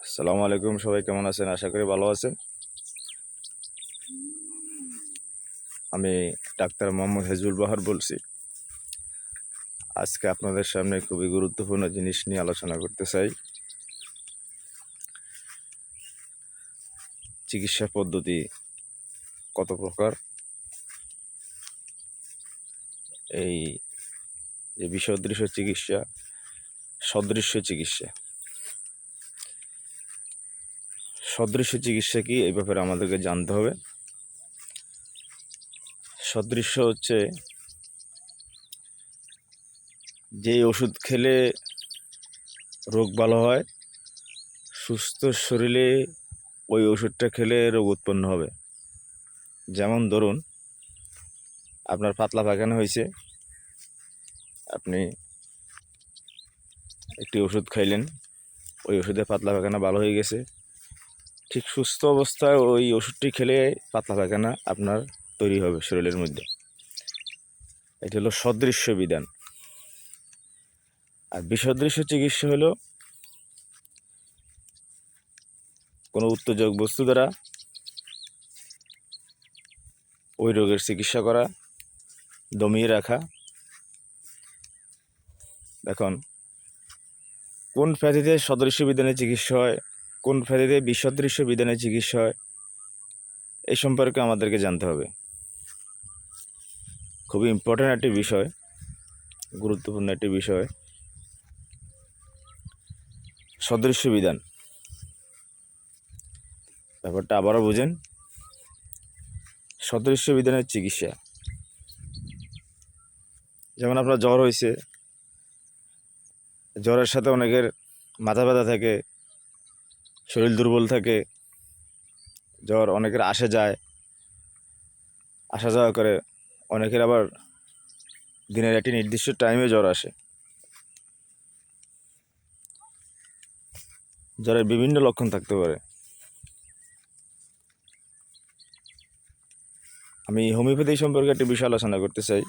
আসসালামু আলাইকুম, সবাই কেমন আছেন? আশা করি ভালো আছেন। আমি ডাক্তার মোহাম্মদ হেজুল বাহার বলছি। আজকে আপনাদের সামনে খুবই গুরুত্বপূর্ণ জিনিস নিয়ে আলোচনা করতে চাই। চিকিৎসা পদ্ধতি কত প্রকার, এই যে বিসদৃশ্য চিকিৎসা, সদৃশ্য চিকিৎসা। সদৃশ্য চিকিৎসা কি, এই ব্যাপারে আমাদেরকে জানতে হবে। সদৃশ্য হচ্ছে যেই ওষুধ খেলে রোগ ভালো হয়, সুস্থ শরীরে ওই ওষুধটা খেলে রোগ উৎপন্ন হবে। যেমন ধরুন, আপনার পাতলা পায়খানা হয়েছে, আপনি একটি ওষুধ খাইলেন, ওই ওষুধে পাতলা পায়খানা ভালো হয়ে গেছে। ঠিক সুস্থ অবস্থায় ওই ওষুধটি খেলে পাতলা পায়খানা আপনার তৈরি হবে শরীরের মধ্যে। এটি হলো সদৃশ্য বিধান। আর বিসদৃশ্য চিকিৎসা হলো কোনো উত্তেজক বস্তু দ্বারা ওই রোগের চিকিৎসা করা, দমিয়ে রাখা। এখন কোন ব্যাধিতে সদৃশ্য বিধানে চিকিৎসা হয়, কোন ব্যাধিতে বিসদৃশ্য বিধানে চিকিৎসা হয়, এই সম্পর্কে আমাদেরকে জানতে হবে। খুবই ইম্পর্ট্যান্ট একটি বিষয়, গুরুত্বপূর্ণ একটি বিষয়। সদৃশ্য বিধান ব্যাপারটা আবারও বুঝেন। সদৃশ্য বিধানের চিকিৎসা, যেমন আপনার জ্বর হয়েছে, জ্বরের সাথে অনেকের মাথা ব্যথা থাকে, শরীর দুর্বল থাকে। জ্বর অনেকের আসা যাওয়া করে, অনেকের আবার দিনের একটি নির্দিষ্ট টাইমে জ্বর আসে। জ্বরের বিভিন্ন লক্ষণ থাকতে পারে। আমি হোমিওপ্যাথি সম্পর্কে একটি বিষয় আলোচনা করতে চাই।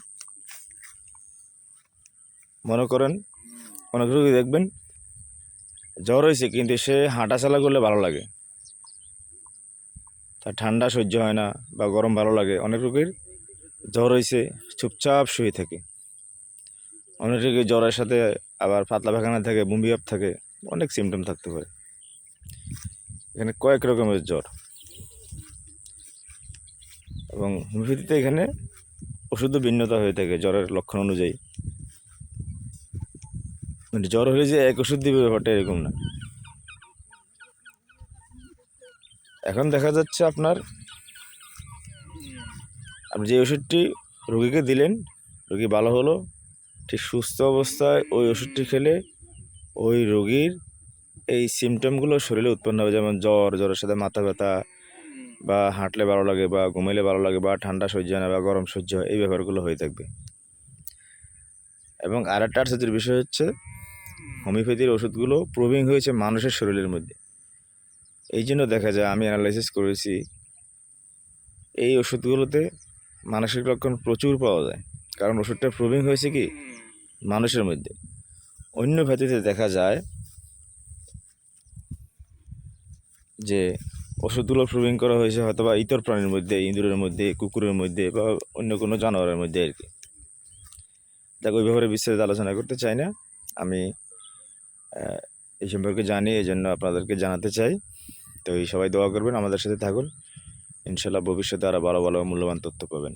মনে করেন অনেক রোগী দেখবেন জ্বর হয়েছে, কিন্তু সে হাঁটা চলা করলে ভালো লাগে, তার ঠান্ডা সহ্য হয় না বা গরম ভালো লাগে। অনেক রোগীর জ্বর হয়েছে, চুপচাপ শুয়ে থাকে। অনেক রোগীর জ্বরের সাথে আবার পাতলা পায়খানা থাকে, বমি ভাব থাকে, অনেক সিমটম থাকতে পারে। এখানে কয়েক রকমের জ্বর, এবং হোমিওপ্যাথিতে এখানে ওষুধও ভিন্নতা হয়ে থাকে জ্বরের লক্ষণ অনুযায়ী। মানে জ্বর হলে যে এক ওষুধ দিবে ব্যাপারটা এরকম না। এখন দেখা যাচ্ছে আপনি যে ওষুধটি রোগীকে দিলেন, রোগী ভালো হলো, ঠিক সুস্থ অবস্থায় ওই ওষুধটি খেলে ওই রোগীর এই সিমটমগুলো শরীরে উৎপন্ন হবে। যেমন জ্বরের সাথে মাথা ব্যথা, বা হাঁটলে ভালো লাগে, বা ঘুমাইলে ভালো লাগে, বা ঠান্ডা সহ্য হয় না, বা গরম সহ্য হয়, এই ব্যাপারগুলো হয়ে থাকবে। এবং আর একটা আশ্চর্যের বিষয় হচ্ছে, হোমিওপ্যাথির ওষুধগুলো প্রুভিং হয়েছে মানুষের শরীরের মধ্যে। এই জন্য দেখা যায়, আমি অ্যানালাইসিস করেছি, এই ওষুধগুলোতে মানসিক লক্ষণ প্রচুর পাওয়া যায়, কারণ ওষুধটা প্রুভিং হয়েছে কি মানুষের মধ্যে। অন্য ভ্যাতিতে দেখা যায় যে ওষুধগুলো প্রুভিং করা হয়েছে হয়তো বা ইতর প্রাণীর মধ্যে, ইঁদুরের মধ্যে, কুকুরের মধ্যে, বা অন্য কোনো জানোয়ারের মধ্যে আর কি। দেখ, ওই ব্যাপারে বিস্তারিত আলোচনা করতে চাই না। আমি এই সম্পর্কে জানি, এই জন্য আপনাদেরকে জানাতে চাই। তো এই সবাই দোয়া করবেন, আমাদের সাথে থাকুন। ইনশাল্লাহ ভবিষ্যতে আরও ভালো ভালো মূল্যবান তথ্য পাবেন।